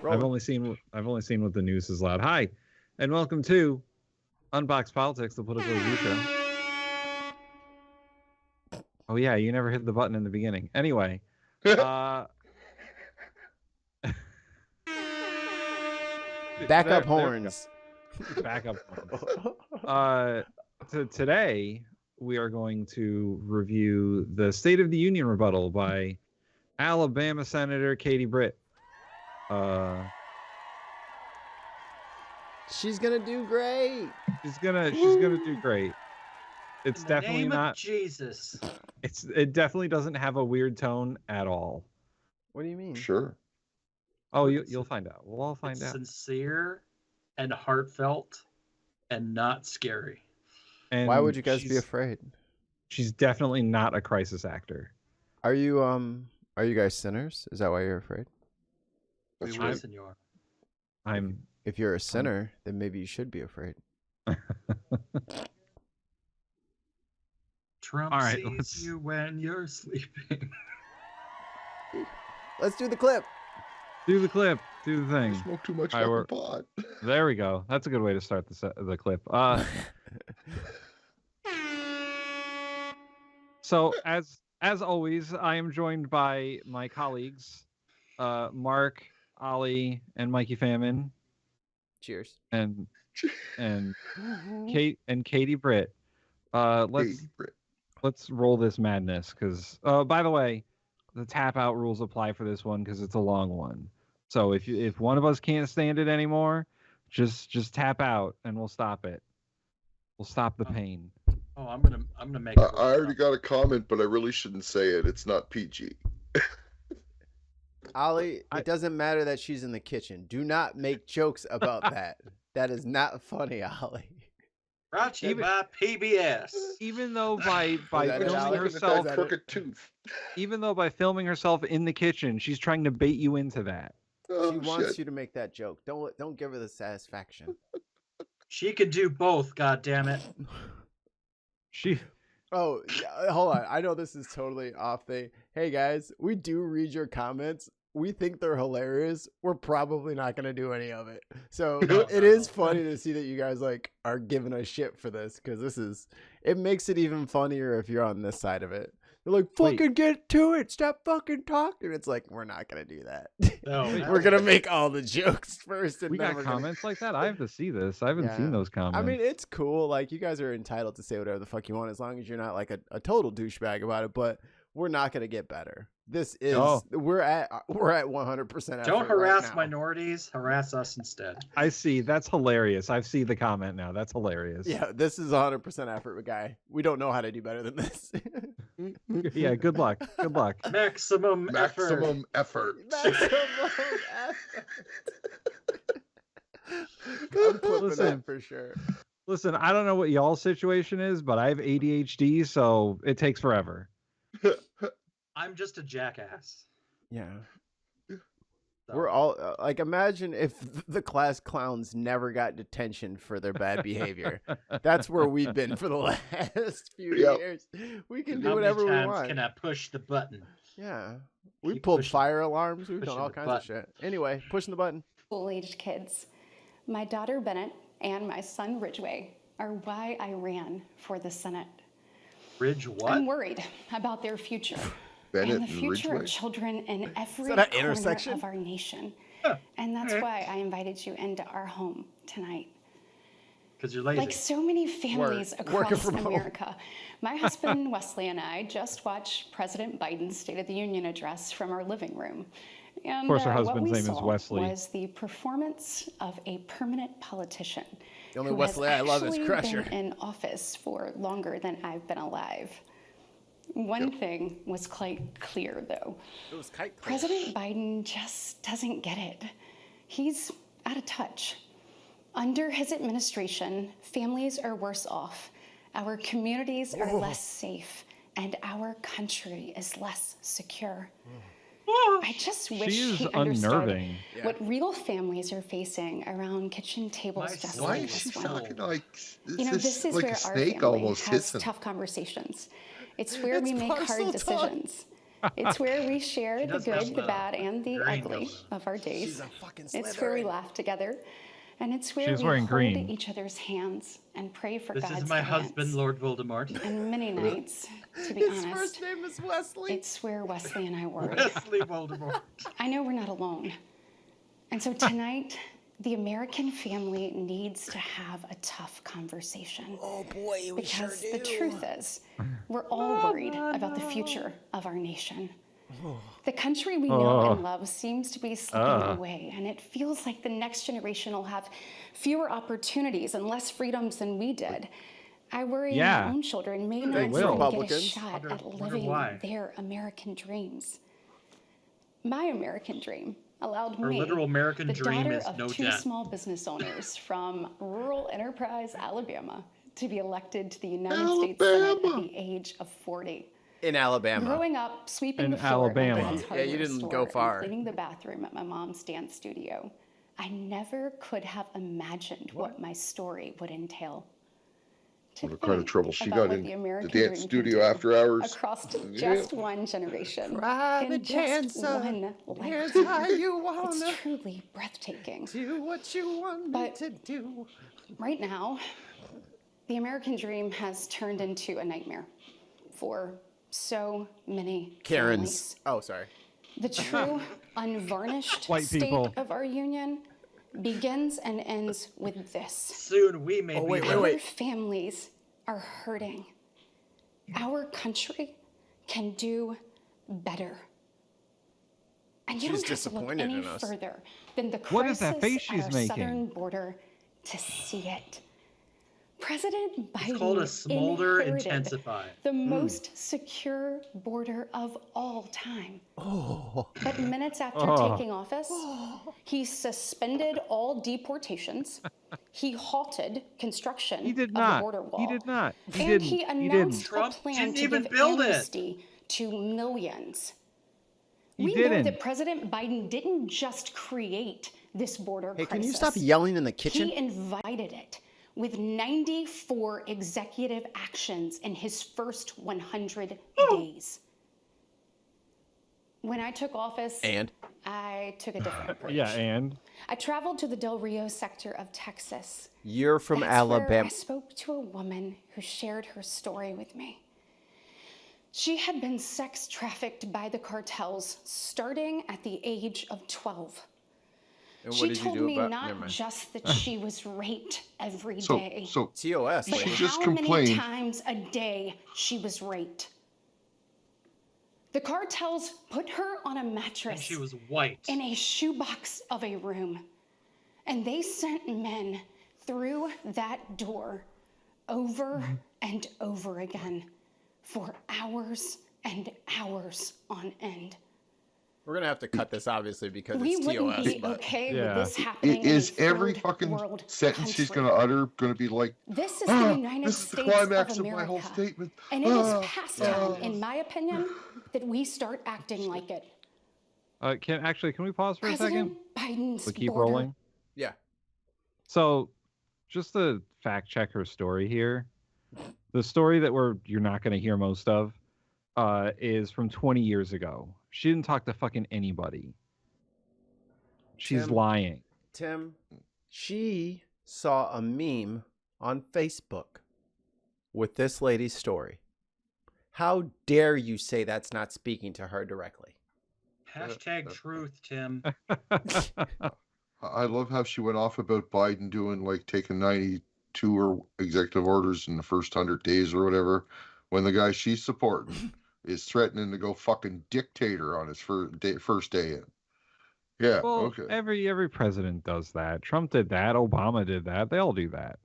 I've only seen what the news is loud. Hi, and welcome to Unbox Politics, the political review show. Oh yeah, you never hit the button in the beginning. Anyway, backup horns. Backup horns. Today we are going to review the State of the Union rebuttal by Alabama Senator Katie Britt. She's gonna do great. She's gonna do great. It's In the definitely name not of Jesus. It definitely doesn't have a weird tone at all. What do you mean? Sure. Oh, you'll find out. We'll all find out. Sincere and heartfelt and not scary. And why would you guys be afraid? She's definitely not a crisis actor. Are you guys sinners? Is that why you're afraid? That's Oui, right. senor. If you're a sinner, then maybe you should be afraid. Trump All right, sees you when you're sleeping. Let's do the clip. Do the clip. Do the thing. Smoke too much All right, fucking pot. There we go. That's a good way to start the clip. So as always, I am joined by my colleagues, Mark, Ollie, and Mikey Famine, Cheers. and Katie Britt. Let's roll this madness because by the way, the tap out rules apply for this one because it's a long one. So if one of us can't stand it anymore, just tap out and we'll stop it. We'll stop the pain. Oh, I'm gonna make. I already got a comment, but I really shouldn't say it. It's not PG. Ollie, it doesn't matter that she's in the kitchen. Do not make jokes about that. That is not funny, Ollie. Brought to you by PBS. Even though by that it, filming Ollie? herself, Crooked tooth. even though by filming herself in the kitchen, she's trying to bait you into that. Oh, She wants shit. you to make that joke. Don't give her the satisfaction. She could do both. God damn it. Oh, yeah, hold on. I know this is totally off thing. Hey guys, we do read your comments. We think they're hilarious. We're probably not gonna do any of it. So it is funny to see that you guys like are giving us shit for this because it makes it even funnier if you're on this side of it. They're like, fucking get to it. Stop fucking talking. It's like, we're not going to do that. No, we're going to make all the jokes first. And We then got comments like that? I have to see this. I haven't seen those comments. I mean, it's cool. Like, you guys are entitled to say whatever the fuck you want as long as you're not like a total douchebag about it. But we're not going to get better. This is we're at 100%. Don't harass minorities. Harass us instead. I see. That's hilarious. I see the comment now. That's hilarious. Yeah, this is 100% effort, guy. We don't know how to do better than this. Yeah. Good luck. Good luck. Maximum effort. Maximum effort. I'm clipping that for sure. Listen, I don't know what y'all's situation is, but I have ADHD, so it takes forever. I'm just a jackass. Yeah. So. We're all like, imagine if the class clowns never got detention for their bad behavior. That's where we've been for the last few years. We can do whatever we want. How many times can I push the button? Yeah. We pulled fire alarms. We've done all kinds of shit. Anyway, pushing the button. School-aged kids. My daughter Bennett and my son Ridgeway are why I ran for the Senate. Ridge what? I'm worried about their future. Bennett and the future Ridgeway? of children in every that corner intersection? of our nation. And that's why I invited you into our home tonight. Because you're lazy. Like so many families across America, my husband Wesley and I just watched President Biden's State of the Union address from our living room. And Of course, her what husband's we name is saw Wesley. was the performance of a permanent politician. The only who Wesley has I love is actually Crusher. been in office for longer than I've been alive. One thing was quite clear, though. It was quite clear. President Biden just doesn't get it. He's out of touch. Under his administration, families are worse off. Our communities are less safe, and our country is less secure. I just wish he understood unnerving. what real families are facing around kitchen tables just Why like is she this one. fucking like? You know, this is like where a our snake family almost has hissing? tough conversations. It's where It's we make parcel hard talk. decisions. It's where we share She the does have good, the the bad, and the green ugly nose. of our days. She's a fucking It's where we Slytherin. laugh together. And it's where She's we wearing hold green. each other's hands and pray for This God's is my guidance. husband, Lord Voldemort. And many nights, to be His honest, first name is Wesley. it's where Wesley and I worry. Wesley Voldemort. I know we're not alone. And so tonight, the American family needs to have a tough conversation. Oh boy, we sure Because do. the truth is, we're all worried about the future of our nation. The country we know and love seems to be slipping away, and it feels like the next generation will have fewer opportunities and less freedoms than we did. I worry Yeah. my own children may not Thanks, even get a Republicans. shot at Wonder living why. their American dreams. My American dream allowed Her me, literal American the dream daughter is of no two debt. small business owners from rural Enterprise, Alabama, to be elected to the United States Senate at Alabama. the age of 40. In Alabama. Growing up, sweeping In the floor at my Alabama. dad's Yeah, you hardware didn't store go and far. cleaning the bathroom at my mom's dance studio, I never could have imagined what my story would entail. To What kind of think trouble she about got what in the the American dance dream can studio do after hours. across Yeah. just one generation. Private in just dancer, one here's lifetime. how you wanna It's truly breathtaking. do what you want me But- to do. Right now, the American dream has turned into a nightmare for so many Karen's. families. Oh, sorry. The true, unvarnished White state people. of our union begins and ends with this. Soon we may Oh, be wait, there. wait, Our families are hurting. Our country can do better. And you She's don't have to look disappointed any in us. further than the What is crisis that face at she's our making? southern border to see it. President Biden It's called a smolder inherited intensify. the most secure border of all time. Oh. But minutes after taking office, he suspended all deportations. He halted construction He did of not. the border wall. He did not. He and didn't. he He announced didn't. a Trump plan didn't to even give build it. amnesty to millions. He We know didn't. that President Biden didn't just create this border Hey, crisis. can you stop yelling in the kitchen? He invited it with 94 executive actions in his first 100 days. When I took office, And? I took a different approach. Yeah, and I traveled to the Del Rio sector of Texas. You're from That's where Alabama. I spoke to a woman who shared her story with me. She had been sex trafficked by the cartels starting at the age of 12. And what She did you told do me about Never not mind. just that she was raped every So, day, so TOS. but lady. She just how many complained. times a day she was raped. The cartels put her on a And mattress she was white. in a shoebox of a room, and they sent men through that door over and over again for hours and hours on end. We're going to have to cut this, obviously, because We it's wouldn't TOS. be But okay Yeah. with this happening is in a every third fucking world sentence she's country. going to utter going to be like, This is the United this is the States climax of of America. my whole statement. And it is past time, in my opinion, that we start acting like it. can we pause for a second? President Biden's We'll keep border rolling. yeah. So, just to fact check her story here, the story that you're not going to hear most of, is from 20 years ago. She didn't talk to fucking anybody. She's Tim? lying. Tim, she saw a meme on Facebook with this lady's story. How dare you say that's not speaking to her directly? Hashtag truth, Tim. I love how she went off about Biden doing like taking 92 or executive orders in the first 100 days or whatever, when the guy she's supporting is threatening to go fucking dictator on his first day in. Yeah, Well, okay. every president does that. Trump did that. Obama did that. They all do that.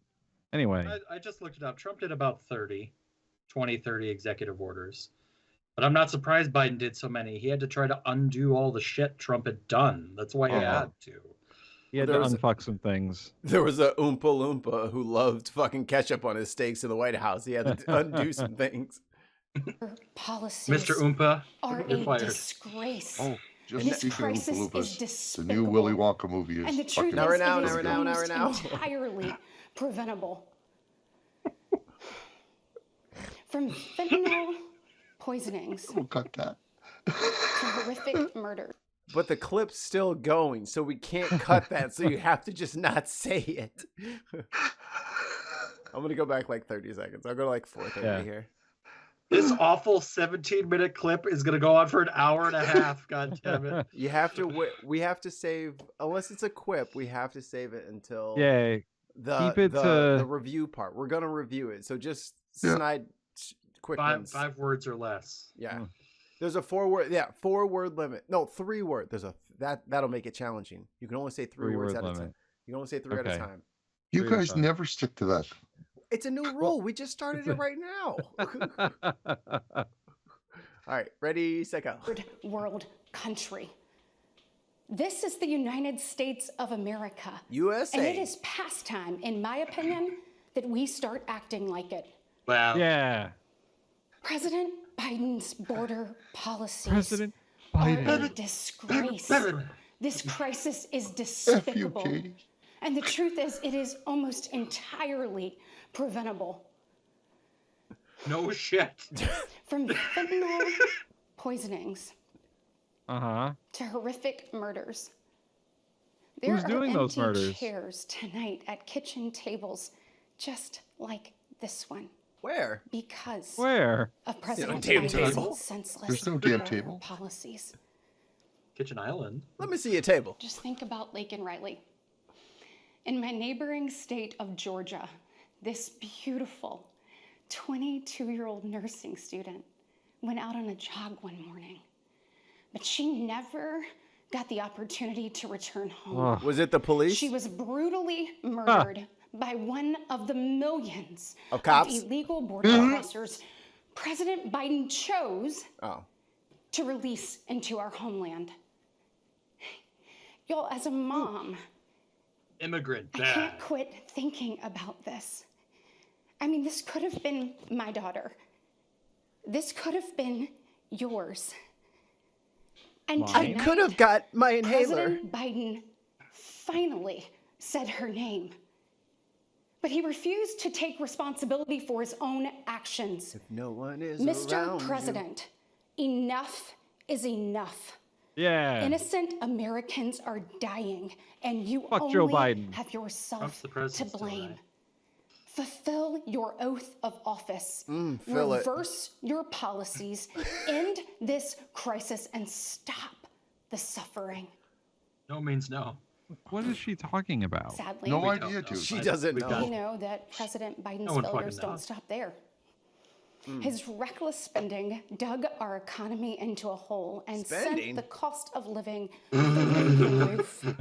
Anyway, I just looked it up. Trump did about 30 executive orders. But I'm not surprised Biden did so many. He had to try to undo all the shit Trump had done. That's why he had to. he had to there was- unfuck some things. There was a Oompa Loompa who loved fucking ketchup on his steaks in the White House. He had to undo some things. policies Mr. Oompa, are you're a fired. disgrace. Oh, just This speaking of crisis is Oompa Loompas, the despicable. new Willy Wonka movie is And the truth fucking is, Now, right now, it now, is right now, now, almost right now. entirely preventable. From fentanyl poisonings We'll cut that. to horrific murder. But the clip's still going, so we can't cut that. So you have to just not say it. I'm gonna go back like 30 seconds. I'll go to like 4:30 here. This awful 17-minute clip is gonna go on for an hour and a half. God damn it! You have to. We have to save, unless it's a quip. We have to save it until Yeah. Keep it the to review part. We're gonna review it, so just Yeah. snide quick ones. Five words or less. Yeah. There's a 4-word limit. No, 3-word. That'll make it challenging. You can only say 3 words at a time. You can only say 3 at a Okay. time. You Weird guys fun. never stick to that. It's a new rule. We just started it right now. All right, ready, set, go. Third world country. This is the United States of America. USA. And it is past time, in my opinion, that we start acting like it. Wow. Yeah. President Biden's border policies President are Biden. a disgrace. This crisis is F you, despicable. Katie. And the truth is, it is almost entirely preventable. No shit. From fentanyl poisonings Uh-huh. to horrific murders. There Who's doing are those empty murders? chairs tonight at kitchen tables just like this one Where? because Where? of President damn Biden's table. senseless There's no damn border table. policies. Kitchen Island. Let me see a table. Just think about Laken Riley. In my neighboring state of Georgia, this beautiful 22-year-old nursing student went out on a jog one morning, but she never got the opportunity to return home. Ugh. Was it the police? She was brutally murdered by one of the millions Of cops? illegal border crossers President Biden chose Oh. to release into our homeland. Y'all, as a mom, Immigrant I bad. can't quit thinking about this. I mean, this could have been my daughter. This could have been yours. And Mine? I tonight, could have got my inhaler. President Biden finally said her name. But he refused to take responsibility for his own actions. If no one is Mr. around President, enough is enough. Yeah. Innocent Americans are dying, and you Fuck only Joe Biden. have Trump's yourself the to president still, blame. right? Fulfill your oath of office. fill it. Reverse your policies, end this crisis, and stop the suffering. No means no. What is she talking about? Sadly, No We idea, don't know. dude. She doesn't We know. don't. we know that President Biden's No one fucking failures don't knows. stop there. His reckless spending dug our economy into a hole and Spending? sent the cost of living through the roof.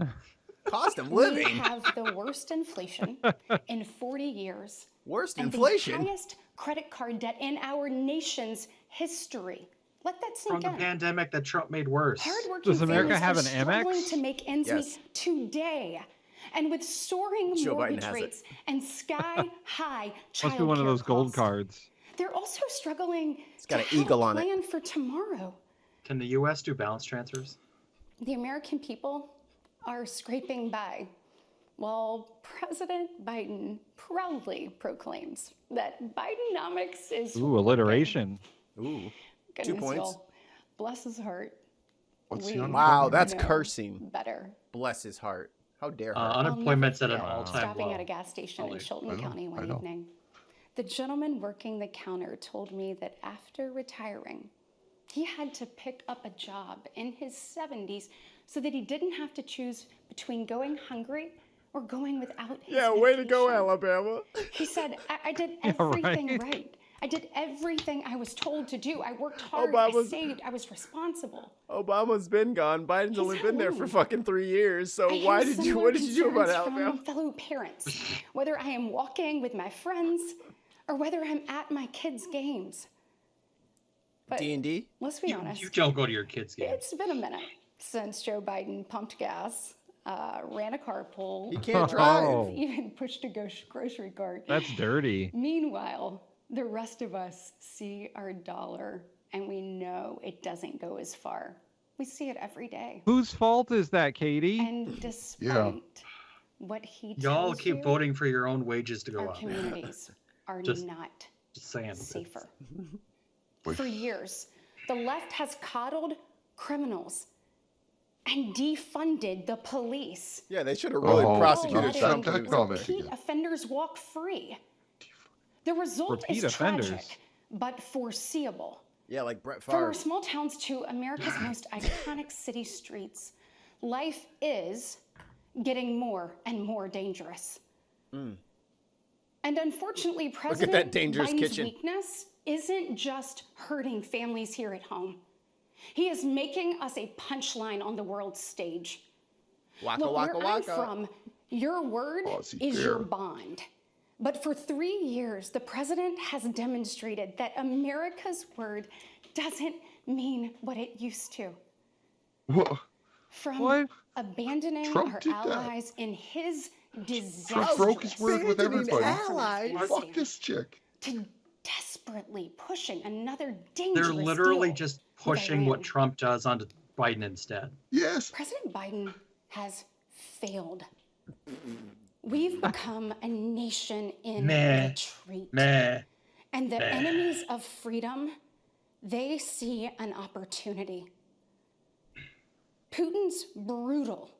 Cost of We living. have the worst inflation in 40 years. Worst and inflation. the highest credit card debt in our nation's history. Let that From sink the in. pandemic that Trump made worse. Hardworking Does America families have are an struggling Amex? to make ends Yes. meet today. And with soaring Joe Biden mortgage has it. rates and sky-high Must be one of childcare those gold costs, cards. they're also struggling got to an have eagle a on it. plan for tomorrow. Can the U.S. do balance transfers? The American people are scraping by, while President Biden proudly proclaims that Bidenomics is Ooh, alliteration. Ooh. Goodness, points. y'all. Bless his heart. What's We the Wow, unemployment that's know cursing. better. Bless his heart. How dare her. I'll Unemployment's at never an forget all-time stopping low. at a gas station in Ollie. Chilton I know, County I one know. evening. The gentleman working the counter told me that after retiring, he had to pick up a job in his 70s so that he didn't have to choose between going hungry or going without his Yeah, way to go, vacation. Alabama. He said, I did Yeah, everything right. right. I did everything I was told to do. I worked hard, Obama's- I saved, I was responsible. Obama's been gone. Biden's He's only not been there for alone. fucking 3 years. So I hear why did you? similar What did you do about concerns from Alabama? fellow parents, whether I am walking with my friends or whether I'm at my kids' games. But D&D. let's be You, honest, you don't go to your kids' games. it's been a minute since Joe Biden pumped gas, ran a carpool, He can't Oh. drive. even pushed a grocery cart. That's dirty. Meanwhile, the rest of us see our dollar and we know it doesn't go as far. We see it every day. Whose fault is that, Katie? And despite what he Y'all tells keep you, voting for your own wages to go our up. communities are Just- not Just saying. safer. Wait. For years, the left has coddled criminals and defunded the police. Yeah, they should have really Oh, prosecuted yeah, Trump. that for this. comment Repeat again. offenders walk free. The result Repeat is offenders. tragic, but foreseeable. Yeah, like Brett From our Favre. small towns to America's most iconic city streets, life is getting more and more dangerous. And unfortunately, President that dangerous Biden's kitchen. weakness isn't just hurting families here at home. He is making us a punchline on the world stage. Waka Look, waka where I'm waka. from, your word Aussie is your bear. bond. But for 3 years, the president has demonstrated that America's word doesn't mean what it used to. Wha- From What? abandoning Trump our did that. allies in his Trump disastrous broke his word with Abandoning everybody. allies? Fuck this chick. to desperately pushing another dangerous They're literally deal just with pushing what Iran. Trump does onto Biden instead. Yes. President Biden has failed. We've become a nation in Meh. retreat. Meh. And the Meh. enemies of freedom, they see an opportunity. Putin's brutal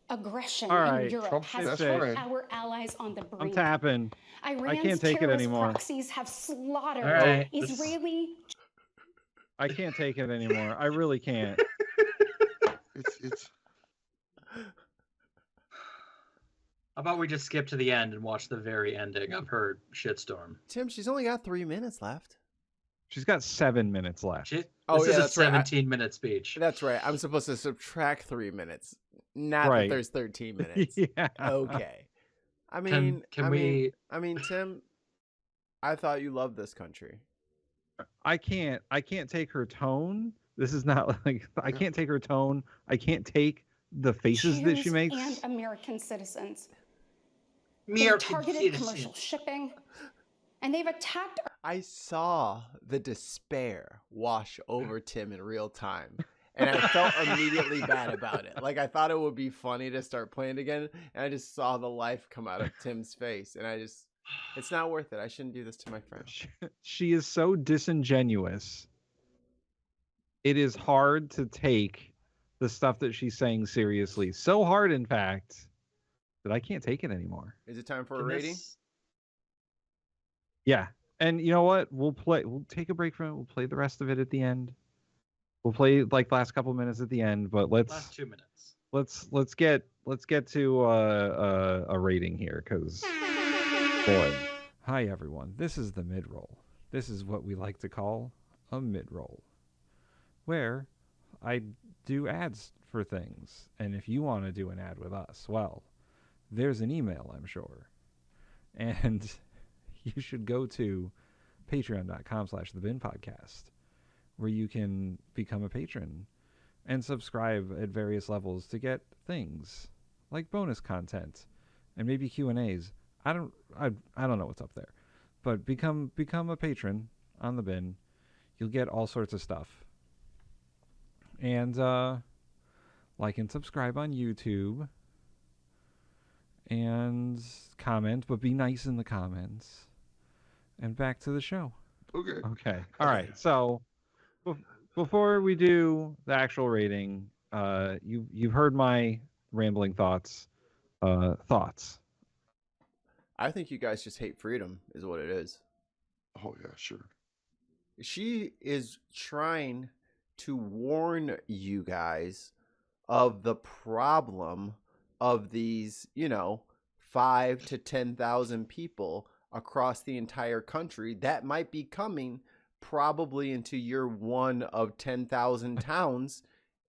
aggression All in right, Europe Trump has said put fine. our allies on the I'm brink. tapping. Iran's can't take it terrorist anymore. proxies have slaughtered All right, this- Israeli I can't take it anymore. I really can't. It's How about we just skip to the end and watch the very ending of her shitstorm? Tim, she's only got 3 minutes left. She's got 7 minutes left. This Oh, yeah, is a that's right. 17-minute speech. That's right. I'm supposed to subtract 3 minutes. Not Right. that there's 13 minutes. Yeah. Okay. I mean, Can we? Tim, I thought you loved this country. I can't take her tone. This is not like I can't take her tone. I can't take the faces that she Jews makes. and American citizens. They've American targeted citizens. commercial shipping, and they've attacked I saw the despair wash over Tim in real time. And I felt immediately bad about it. Like, I thought it would be funny to start playing again. And I just saw the life come out of Tim's face. And it's not worth it. I shouldn't do this to my friend. She is so disingenuous. It is hard to take the stuff that she's saying seriously. So hard, in fact, that I can't take it anymore. Is it time for a Can rating? this- Yeah. And you know what? We'll take a break from it. We'll play the rest of it at the end. We'll play like last couple minutes at the end, but Last 2 minutes. let's get to a rating here, because boy. Hi everyone, this is the mid-roll. This is what we like to call a mid-roll, where I do ads for things, and if you want to do an ad with us, well, there's an email, I'm sure, and you should go to patreon.com/thebinpodcast, where you can become a patron and subscribe at various levels to get things like bonus content and maybe Q&As. I don't know what's up there, but become a patron on the bin. You'll get all sorts of stuff. And like and subscribe on YouTube and comment, but be nice in the comments. And back to the show. okay. Okay. All right. So before we do the actual rating, you've heard my rambling thoughts. Thoughts. I think you guys just hate freedom, is what it is. Oh yeah, sure. She is trying to warn you guys of the problem of these, 5 to 10,000 people across the entire country that might be coming probably into year 1 of 10,000 towns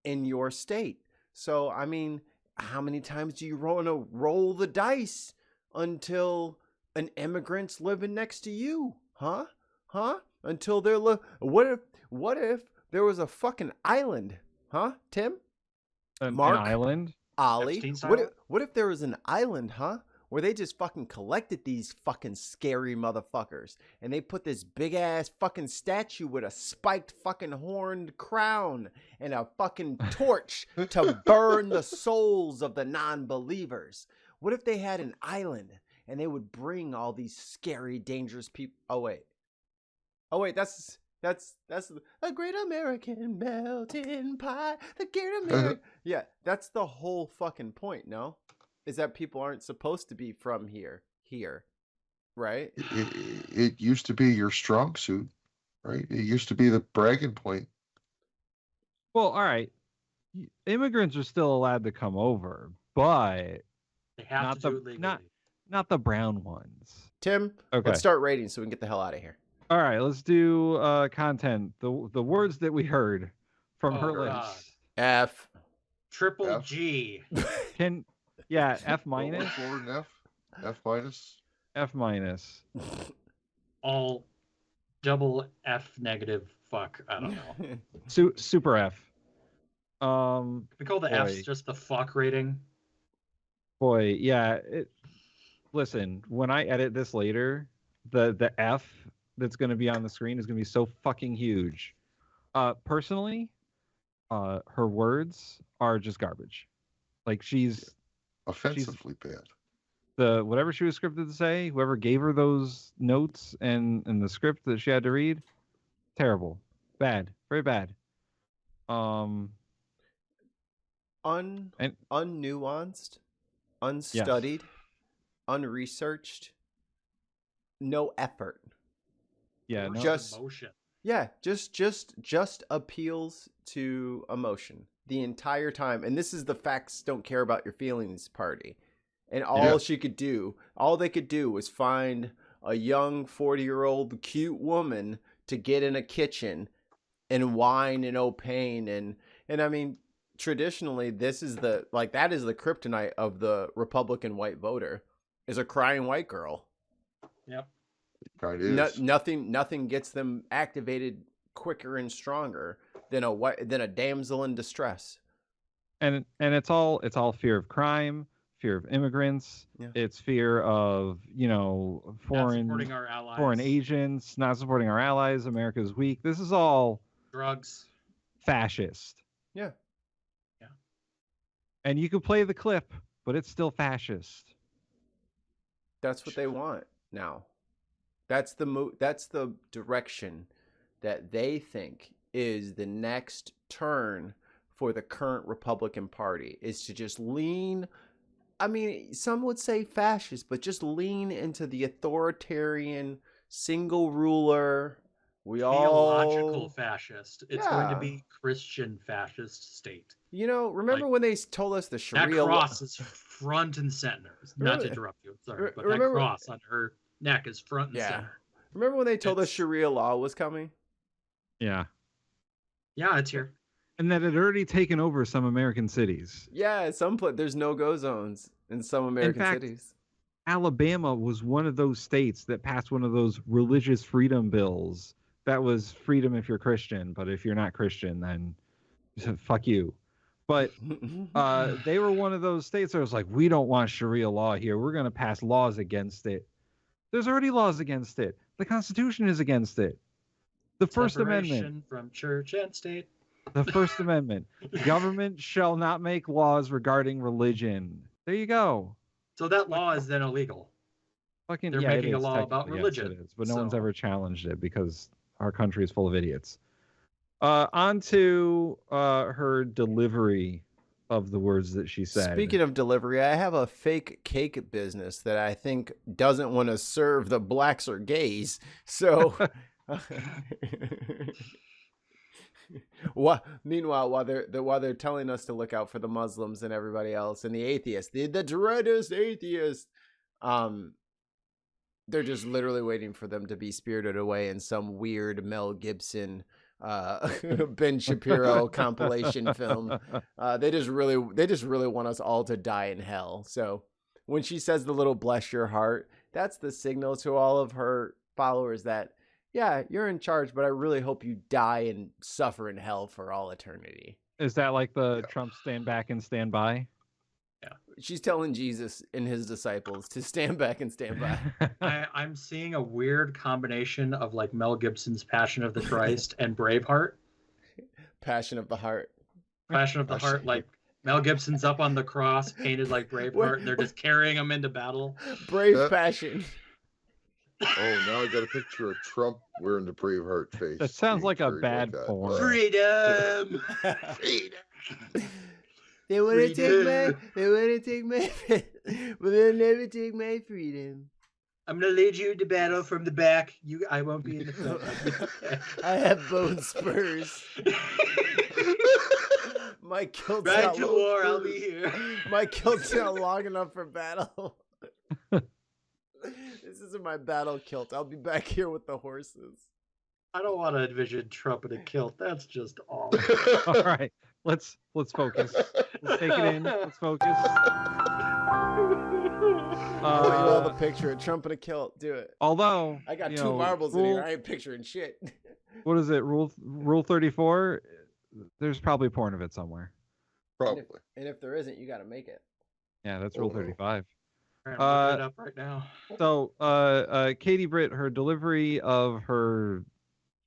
in your state. So, I mean, how many times do you want to roll the dice until an immigrant's living next to you? Huh? Until they're what if there was a fucking island? Huh, Tim? Mark? An island. Ollie? Epstein's What if, Island? what if there was an island, huh? Where they just fucking collected these fucking scary motherfuckers and they put this big ass fucking statue with a spiked fucking horned crown and a fucking torch to burn the souls of the non-believers. What if they had an island and they would bring all these scary, dangerous people? Oh wait, that's That's a great American melting pot. The great American. Yeah, that's the whole fucking point. No, is that people aren't supposed to be from here, right? It used to be your strong suit, right? It used to be the bragging point. Well, all right. Immigrants are still allowed to come over, but They have Not to the- do it legally. not the brown ones. Tim, Okay. let's start rating so we can get the hell out of here. All right, let's do content. The words that we heard from Oh, her God. lips. F. Triple F. G. Can yeah, F What minus, was lower than F? F minus? F minus. All double F negative. Fuck. I don't know. Super F. We call the Boy. F's just the fuck rating. Boy, yeah. Listen, when I edit this later, the F that's going to be on the screen is going to be so fucking huge. Personally, her words are just garbage. Like she's Offensively bad. whatever she was scripted to say, whoever gave her those notes and the script that she had to read, terrible, bad, very bad. Unnuanced, unstudied, unresearched, no effort. Yeah, no, Just- Emotion. Yeah, just appeals to emotion the entire time. And this is the facts don't care about your feelings party. And all Yeah. all they could do was find a young 40-year-old cute woman to get in a kitchen and whine and oh pain and I mean traditionally that is the kryptonite of the Republican white voter is a crying white girl. Yep. Kind of is. Nothing gets them activated quicker and stronger than a damsel in distress. and it's all fear of crime, fear of immigrants. Yeah. It's fear of Not foreign supporting our allies. foreign agents, not supporting our allies. America's weak. This is all Drugs. Yeah. fascist. And you could play the clip, but it's still fascist. That's what they want now. That's the direction that they think is the next turn for the current Republican Party is to just lean. I mean, some would say fascist, but just lean into the authoritarian single ruler. Theological fascist. It's going to Yeah. be Christian fascist state. Remember when they told us the That Sharia law? cross is front and center. Not to interrupt you, sorry, but that Remember- cross on her neck is front and Yeah. center. Remember when they told us It's- Sharia law was coming? Yeah. Yeah, it's here. And that had already taken over some American cities. Yeah, at some point there's no-go zones in some American fact, cities. Alabama was one of those states that passed one of those religious freedom bills that was freedom if you're Christian, but if you're not Christian, then fuck you. But they were one of those states that was like, we don't want Sharia law here. We're going to pass laws against it. There's already laws against it. The Constitution is against it. The First Amendment. Separation from church and state. The First Amendment. Government shall not make laws regarding religion. There you go. So that law is then illegal. Fucking, They're yeah, it making a is law about technically, religion, Yes, it is, but no one's so- ever challenged it because our country is full of idiots. On to her delivery of the words that she said. Speaking of delivery, I have a fake cake business that I think doesn't want to serve the blacks or gays. So, meanwhile, while they're telling us to look out for the Muslims and everybody else and the atheists, the dreadest atheists, they're just literally waiting for them to be spirited away in some weird Mel Gibson Ben Shapiro compilation film. They just really want us all to die in hell. So when she says the little bless your heart, that's the signal to all of her followers that, yeah, you're in charge, but I really hope you die and suffer in hell for all eternity. Is that like the Trump stand back and stand by? She's telling Jesus and his disciples to stand back and stand by. I'm seeing a weird combination of like Mel Gibson's Passion of the Christ and Braveheart. Passion of the heart. Passion of the Heart, like Mel Gibson's up on the cross, painted like Braveheart, and they're just carrying him into battle. Brave passion. Oh, now I got a picture of Trump wearing the Braveheart face. That sounds being like a carried bad that. porn. Freedom. They want to take my, Freedom. they want to take my, but they'll never take my freedom. I'm gonna lead you into battle from the back. I won't be in the front. I have bone spurs. My kilt's Ride not to war. I'll be here. My kilt's not long enough for battle. This isn't my battle kilt. I'll be back here with the horses. I don't want to envision Trump in a kilt. That's just awful. All right, let's focus. Let's take it in. Let's focus. I want you all the picture of Trump in a kilt. Do it. Although I got you 2 know, marbles in rule- here. I ain't picturing shit. What is it? Rule 34. There's probably porn of it somewhere. Probably. And if there isn't, you got to make it. Yeah, that's Rule Oh. 35. I'm looking it up right now. So, Katie Britt, her delivery of her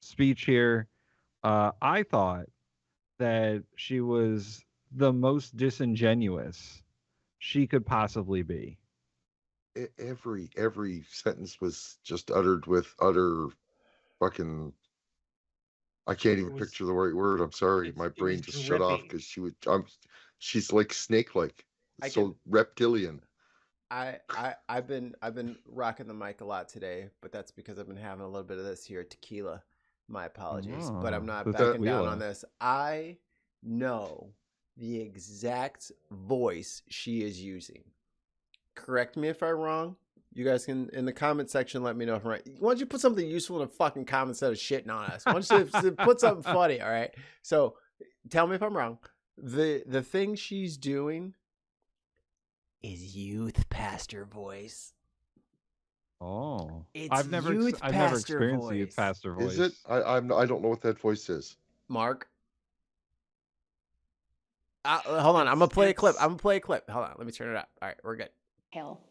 speech here, I thought that she was the most disingenuous she could possibly be. Every sentence was just uttered with utter fucking. I can't even was- picture the right word. I'm sorry, my it brain was just shut off drippy. because she's like snake-like, I so reptilian. I've been rocking the mic a lot today, but that's because I've been having a little bit of this here tequila. My apologies, but I'm not the backing down tequila. on this. I know the exact voice she is using. Correct me if I'm wrong. You guys can in the comment section let me know if I'm right. Why don't you put something useful in the fucking comments instead of shitting on us? Why don't you put something funny? All right. So tell me if I'm wrong. The thing she's doing is youth pastor voice. Oh, It's I've never youth pastor experienced the youth voice. pastor voice. Is it? I don't know what that voice is. Mark. Hold on. I'm gonna play a clip. Hold on. Let me turn it up. All right, we're good. Hell,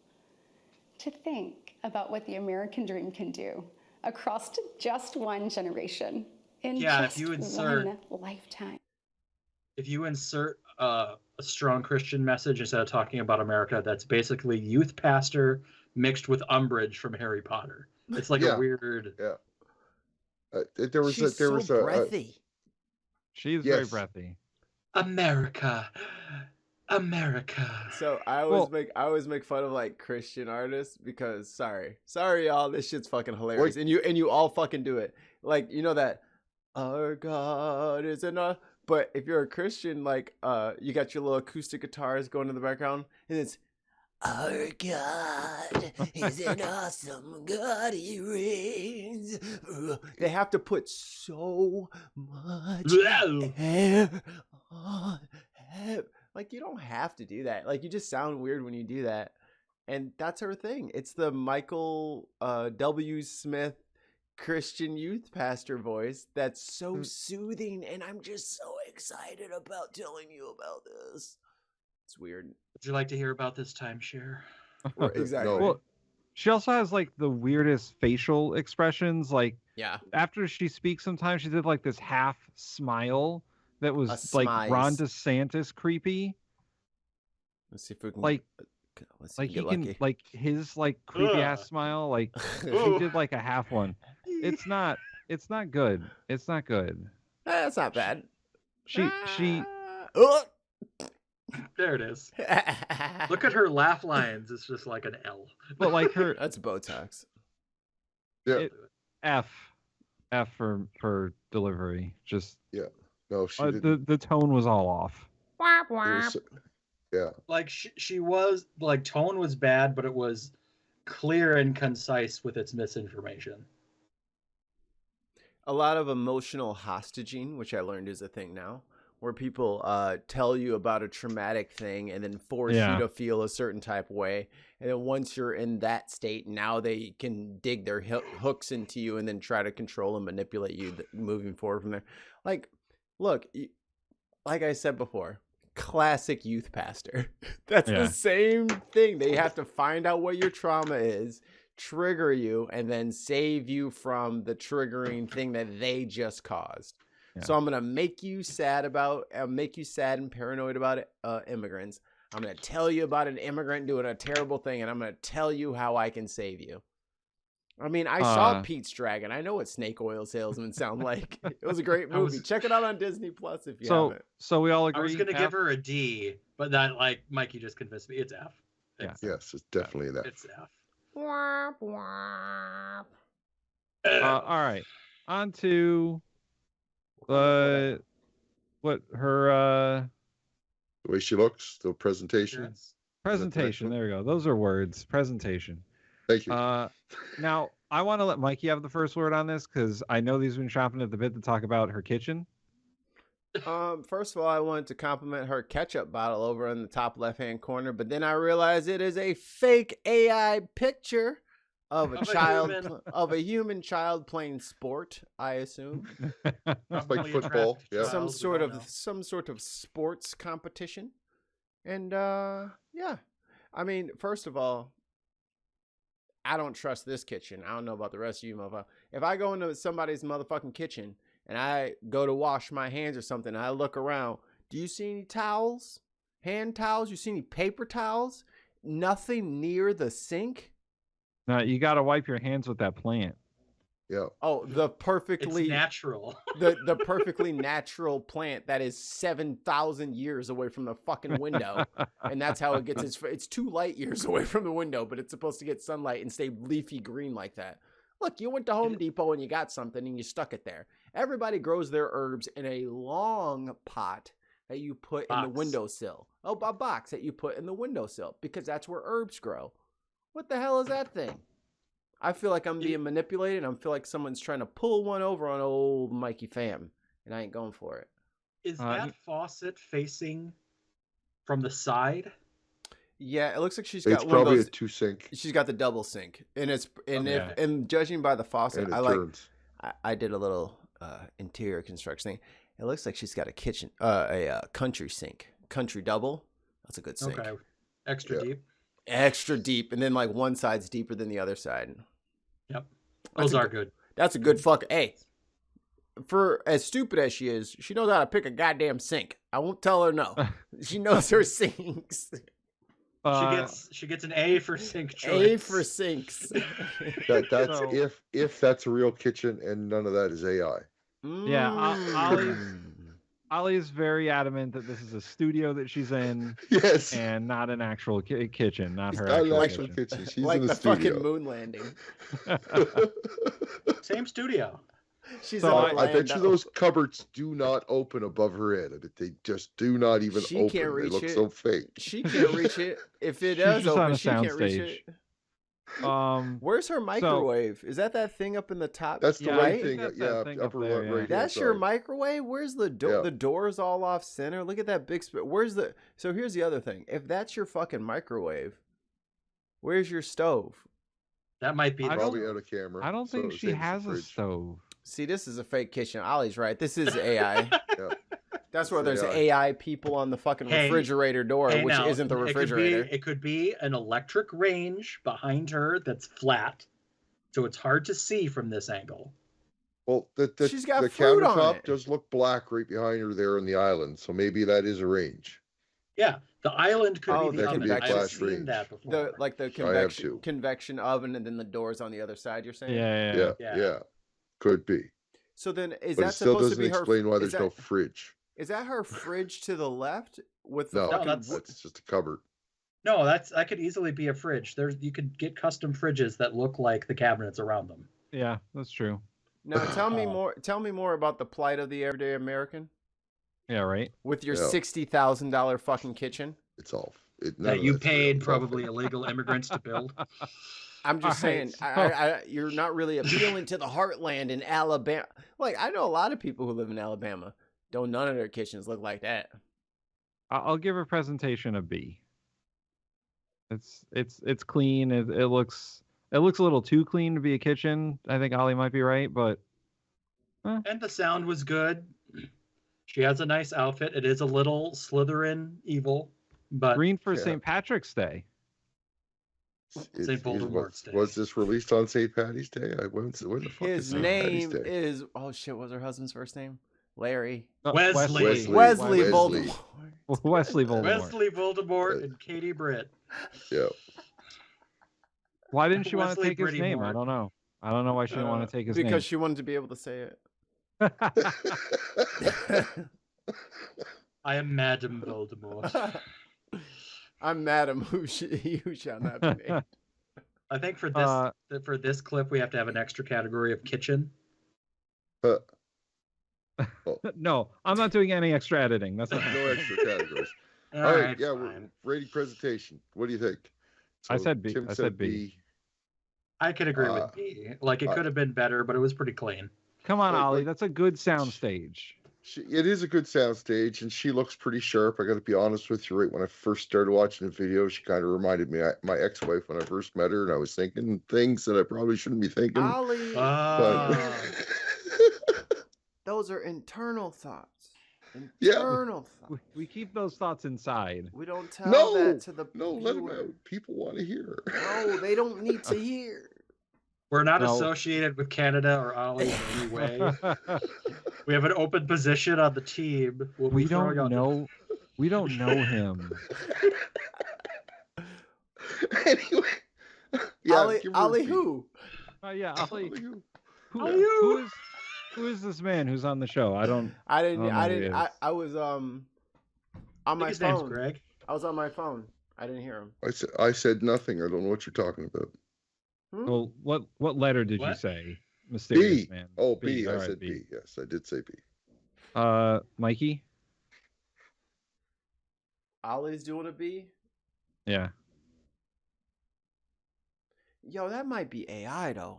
to think about what the American dream can do across just one generation in Yeah, if just you insert- one lifetime. If you insert a strong Christian message instead of talking about America, that's basically youth pastor mixed with Umbridge from Harry Potter. It's like Yeah. a weird. Yeah. There was She's there was so a breathy. She's very Yes. breathy. America. So I always make fun of like Christian artists because sorry y'all, this shit's fucking hilarious, Wait. and you all fucking do it. Like you know that our God is enough. But if you're a Christian, like you got your little acoustic guitars going in the background, and it's our God is an awesome God, he reigns. They have to put so much hair on hair. Like you don't have to do that. Like you just sound weird when you do that. And that's her thing. It's the Michael W. Smith Christian youth pastor voice that's so soothing, and I'm just so excited about telling you about this. It's weird. Would you like to hear about this timeshare? Exactly. No. Well, she also has like the weirdest facial expressions. Like Yeah. after she speaks, sometimes she did like this half smile that was A like smize. Ron DeSantis creepy. Let's see if we can Like let's see like if he we can get lucky. like his like creepy ass Ugh. smile. Like she did like a half one. It's not good. It's not good. That's not bad. She Oh! There it is. Look at her laugh lines. It's just like an L. but like her That's Botox. Yeah. F for delivery. Just No, she didn't. the tone was all off. It was- yeah. Like she was like tone was bad, but it was clear and concise with its misinformation. A lot of emotional hostaging, which I learned is a thing now, where people tell you about a traumatic thing and then force Yeah. you to feel a certain type of way. And then once you're in that state, now they can dig their hooks into you and then try to control and manipulate you moving forward from there. Like, look, like I said before, classic youth pastor. That's Yeah. the same thing. They have to find out what your trauma is, trigger you, and then save you from the triggering thing that they just caused. Yeah. So I'm gonna make you sad and paranoid about immigrants. I'm gonna tell you about an immigrant doing a terrible thing, and I'm gonna tell you how I can save you. I mean, I saw Uh, Pete's Dragon. I know what snake oil salesmen sound like. It was a great I movie. was- Check it out on Disney Plus if you So haven't. so we all I agree. was gonna F? give her a D, but that like Mikey just convinced me. It's F. Yeah. Yes, it's definitely that. It's F. All right. On to what her The way she looks, the presentation. Yes. presentation. There we go. Those are words. Presentation. Thank you. Now I want to let Mikey have the first word on this because I know he's been chomping at the bit to talk about her kitchen. First of all, I wanted to compliment her ketchup bottle over in the top left-hand corner, but then I realized it is a fake AI picture of a Of a child human. of a human child playing sport, I assume. Probably football, attractive yeah. child, some we sort don't of know. some sort of sports competition. And yeah. I mean, first of all, I don't trust this kitchen. I don't know about the rest of you motherfuckers. If I go into somebody's motherfucking kitchen and I go to wash my hands or something and I look around, do you see any towels? Hand towels? You see any paper towels? Nothing near the sink? Now you got to wipe your hands with that plant. Yeah. Oh, the It's perfectly natural. the perfectly natural plant that is 7,000 years away from the fucking window, and that's how it gets it's 2 light years away from the window, but it's supposed to get sunlight and stay leafy green like that. Look, you went to Home Depot and you got something and you stuck it there. Everybody grows their herbs in a long pot that you put in the Box. windowsill. Oh, a box that you put in the windowsill because that's where herbs grow. What the hell is that thing? I feel like I'm being manipulated. I feel like someone's trying to pull one over on old Mikey Fam, and I ain't going for it. Is Uh, that faucet facing from the side? Yeah, it looks like she's It's got one of probably those. a 2-sink, She's got the double sink, and it's and Okay. if and judging by the faucet, and it I like. turns. I did a little interior construction thing. It looks like she's got a kitchen, a country sink, country double. That's a good sink. Okay. Extra Yeah. deep. Extra deep, and then like one side's deeper than the other side. Yep. That's Those a are good- good. That's a good fuck. Hey, for as stupid as she is, she knows how to pick a goddamn sink. I won't tell her no. She knows her sinks. She gets an A for sink choice. A for sinks. That's So- if that's a real kitchen and none of that is AI. Yeah, Mm. Ollie's very adamant that this is a studio that she's in Yes. and not an actual kitchen, not It's her not an actual, actual kitchen. kitchen. She's Like in the the studio. fucking moon landing. Same studio. She's So in I I bet you Orlando. those cupboards do not open above her head. I bet they just do not even She open. can't They reach look it. so fake. She can't reach it. If it She's does just on open, a she can't reach soundstage. it. Where's Where's her microwave? Is that thing up in the top? That's the Yeah, I right think thing. that's that Yeah, thing up upper there, right. yeah. hand That's your side. microwave. Where's the door? Yeah. The door's all off center. Look at that big. Where's the? So here's the other thing. If that's your fucking microwave, where's your stove? That might be I the don't- Probably out of camera. I don't so think it she saves the has a fridge. stove. See, this is a fake kitchen. Ollie's right. This is AI. Yeah. That's where It's there's AI. AI people on the fucking Hey, refrigerator door, Hey, which now, isn't the refrigerator. It could be an electric range behind her that's flat, so it's hard to see from this angle. Well, She's got the fruit on countertop it. does look black right behind her there on the island, so maybe that is a range. Yeah, the island could Oh, be that the could oven. be a I've flash seen range. that before. The I have too. convection oven, and then the doors on the other side. You're saying? Yeah. Yeah, Yeah. could be. So then, is But that it still supposed to doesn't be her? explain why is there's that, no fridge. Is that her fridge to the left with the No, fucking? that's- that's just a cupboard. No, that could easily be a fridge. You could get custom fridges that look like the cabinets around them. Yeah, that's true. Now tell me Oh. more. Tell me more about the plight of the everyday American Yeah, right. with your Yeah. $60,000 fucking kitchen. It's all. None That of you that's real. paid It's all probably fake. illegal immigrants to build. I'm just All right, saying, so- you're not really appealing to the heartland in Alabama. Like I know a lot of people who live in Alabama. Don't none of their kitchens look like that. I'll give her presentation a B. It's clean. It looks a little too clean to be a kitchen. I think Ollie might be right, but And the sound was good. She has a nice outfit. It is a little Slytherin evil, but green for Yeah. St. Patrick's Day. St. Voldemort's Day. Was this released on St. Patty's Day? When the fuck His is St. Patty's name Day? is oh shit. What's her husband's first name? Larry. Wesley. Wesley. Wesley Wesley. Voldemort. Wesley Voldemort. Wesley Voldemort and Katie Britt. Yeah. Why didn't she want to Wesley take his Pretty name? Mort. I don't know. I don't know why she didn't want to take his because she wanted to be able to say it. name. I am Madam Voldemort. I'm Madam who shall not be named. I think for this clip we have to have an extra category of kitchen. No, I'm not doing any extra editing. That's not. No extra categories. All right, yeah, we're rating presentation. What do you think? I said B. Tim I said B. I could agree with B. Like it could have been better, but it was pretty clean. Come on, Like- Ollie. like- That's a good sound stage. It is a good soundstage, and she looks pretty sharp. I got to be honest with you. Right when I first started watching the video, she kind of reminded me of my ex-wife when I first met her, and I was thinking things that I probably shouldn't be thinking. Ollie, Ah. those are internal thoughts. Yeah. Internal thoughts. We keep those thoughts inside. We don't tell No, that to the no, let them viewer. out. People want to hear. No, they don't need to hear. We're not No. associated with Canada or Ollie in any way. We have an open position on the team. We'll we be throwing don't out know. We don't know him. Anyway, Ollie, give her a Ollie B. who? Yeah, Ollie. Ollie who? Who is this man who's on the show? I don't. I didn't. Oh, I no, he didn't. is. I was on I my think his name's phone. Greg. I was on my phone. I didn't hear him. I said nothing. I don't know what you're talking about. Well, what letter did you What? say? Mysterious B. man. Oh, B. All I right, said B. Yes, I did say B. Mikey. Ollie's doing a B. Yeah. Yo, that might be AI though.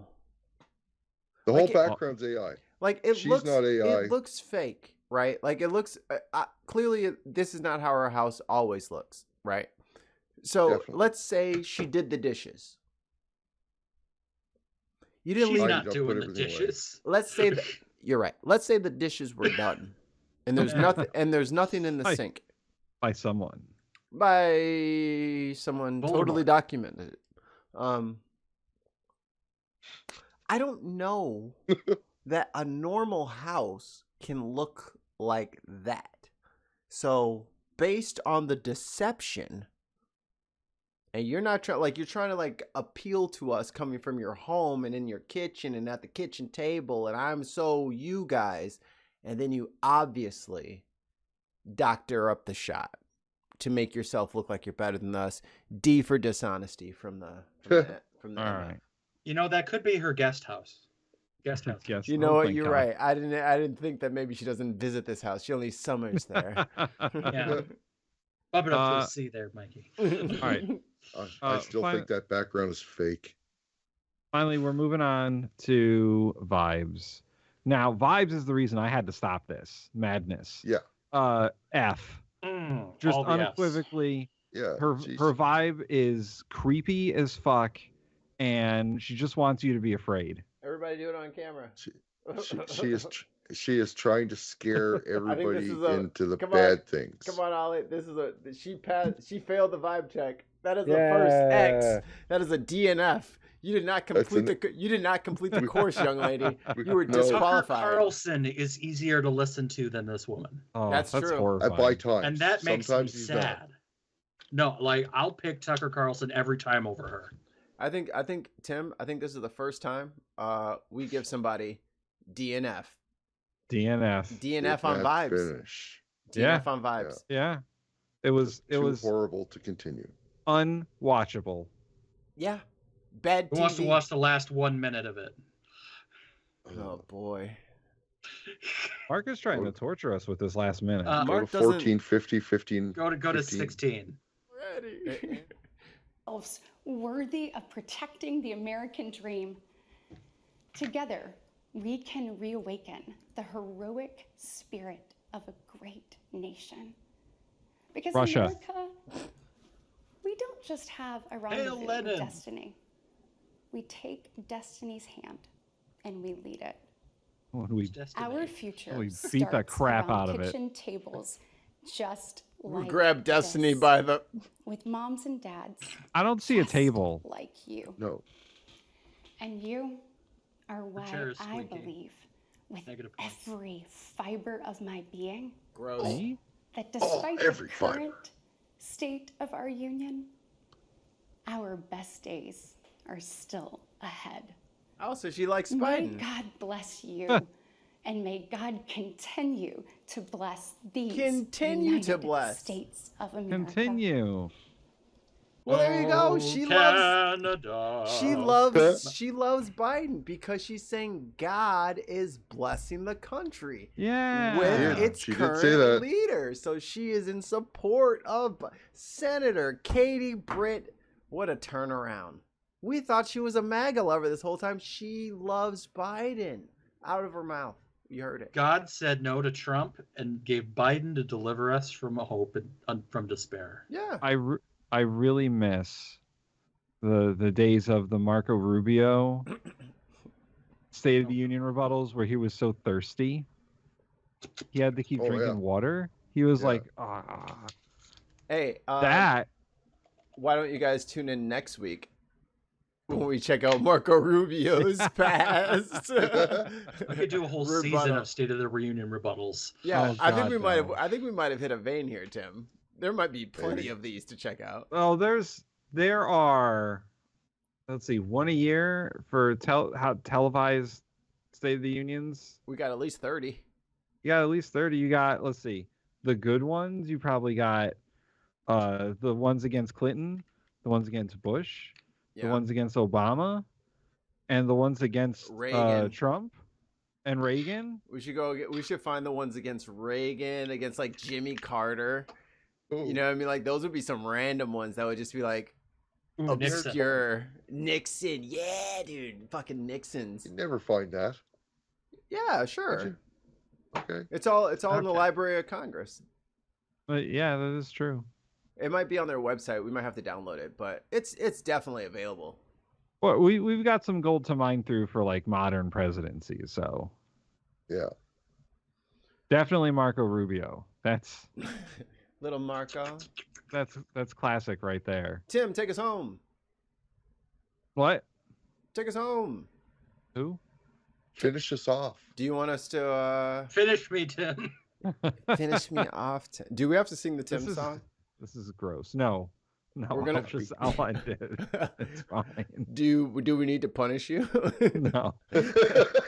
The whole Like background's AI. Like it She's looks. not AI. It looks fake, right? Like it looks. Clearly, this is not how our house always looks, right? So Definitely. let's say she did the dishes. You didn't She's leave. not Don't doing put the everything away. dishes. Let's say that you're right. Let's say the dishes were done, and there's nothing. And there's nothing in the Hi. sink By someone. by someone totally Voldemort. documented. I don't know that a normal house can look like that. So based on the deception, and you're not trying you're trying to like appeal to us coming from your home and in your kitchen and at the kitchen table, and I'm so you guys, and then you obviously doctor up the shot to make yourself look like you're better than us. D for dishonesty from the All MF. right. You know, that could be her guest house. Guest house. Yes. You know what? You're right. I didn't think that maybe she doesn't visit this house. She only summers there. Yeah. Bump it up to Uh, a C there, Mikey. All right. I still think that background is fake. Finally, we're moving on to Vibes. Now, Vibes is the reason I had to stop this madness. Yeah. F. Mm, Just all the Fs. unequivocally, Yeah. her she's- vibe is creepy as fuck, and she just wants you to be afraid. Everybody do it on camera. she is trying to scare everybody is a- into the come on, bad things. Come on, Ollie. This is she failed the vibe check. That is the first X. That is a DNF. You did not complete the course, young lady. You were No. Tucker disqualified. Carlson is easier to listen to than this woman. Oh, That's true. At horrifying. by times. And that makes Sometimes me he's sad. not. No, like I'll pick Tucker Carlson every time over her. I think Tim. I think this is the first time we give somebody DNF. DNF. DNF on Did vibes. not Finish. DNF on vibes. Yeah. It was Too horrible to continue. unwatchable. Yeah. Bad Who TV. wants to watch the last 1 minute of it? Oh boy. Mark is trying to torture us with this last minute. Uh, Go Mark to doesn't- 14, 50, 15. Go to 15. 16. Ready. Worthy of protecting the American dream. Together, we can reawaken the heroic spirit of a great nation. Because Russia. America, we don't just have a rendezvous with Lenin. destiny. We take destiny's hand and we lead it. When we Destiny. Our future We beat the starts crap around out of it. kitchen tables, just We like grab Destiny this, by the. with moms and dads I don't see a just table. like you. No. And you are why chair is I squeaky. believe with Negative points. every fiber of my being Gross. See? that despite the every fiber. current state of our union, our best days are still ahead. Also, she likes May Biden. God bless you. And may God continue to bless these Continue to United bless. States of America. Continue. Well, there you go. She loves Canada. she loves Biden because she's saying God is blessing the country Yeah. with its she did current say that. leader. So she is in support of Senator Katie Britt. What a turnaround. We thought she was a MAGA lover this whole time. She loves Biden. Out of her mouth. You heard it. God said no to Trump and gave Biden to deliver us from a hope and from despair. Yeah. I really miss the days of the Marco Rubio State of the Union rebuttals where he was so thirsty. He had to keep Oh, drinking yeah. water. He was Yeah. like, Hey, that. why don't you guys tune in next week when we check out Marco Rubio's past? We could do a whole season Rebuttal. of State of the Reunion rebuttals. Yeah, Oh, I think God, we might have. no. I think we might have hit a vein here, Tim. There might be plenty of these to check out. Oh, there are, let's see, one a year for televised State of the Unions. We got at least 30. You got at least 30. You got, let's see, the good ones. You probably got the ones against Clinton, the ones against Bush, Yeah. the ones against Obama, and the ones against Reagan. Trump and Reagan. We should go. We should find the ones against Reagan, against like Jimmy Carter. Ooh. You know what I mean? Like those would be some random ones that would just be like Ooh, Nixon. obscure. Nixon. Yeah, dude. Fucking Nixons. You never find that. Yeah, Would sure. you? Okay. It's all in the Okay. Library of Congress. But yeah, that is true. It might be on their website. We might have to download it, but it's definitely available. Well, we've got some gold to mine through for like modern presidencies, so Yeah. definitely Marco Rubio. That's Little Marco. classic right there. Tim, take us home. What? Take us home. Who? Finish us off. Do you want us to Finish me, Tim. finish me off? Do we have to sing the Tim This is- song? This is gross. No, We're gonna- I'll end it. It's fine. Do we need to punish you? No, this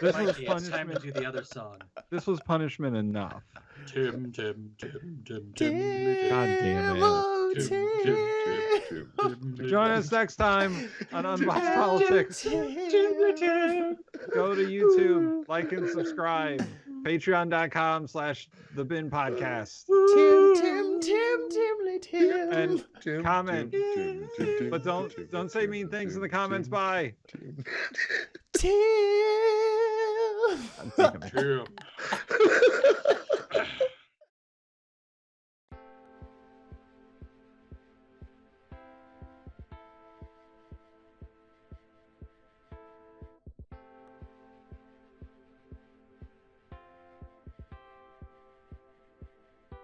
was Mikey, it's time to punishment. do the other song. This was punishment enough. Tim. God damn it. Oh, Tim, Tim. Join us next time on Unboxed Politics. Go to YouTube, like and subscribe. Patreon.com/The Bin Podcast. Tim. And Tim, comment. Tim, But don't say mean things in the comments. Bye. Tim. God damn it. Tim.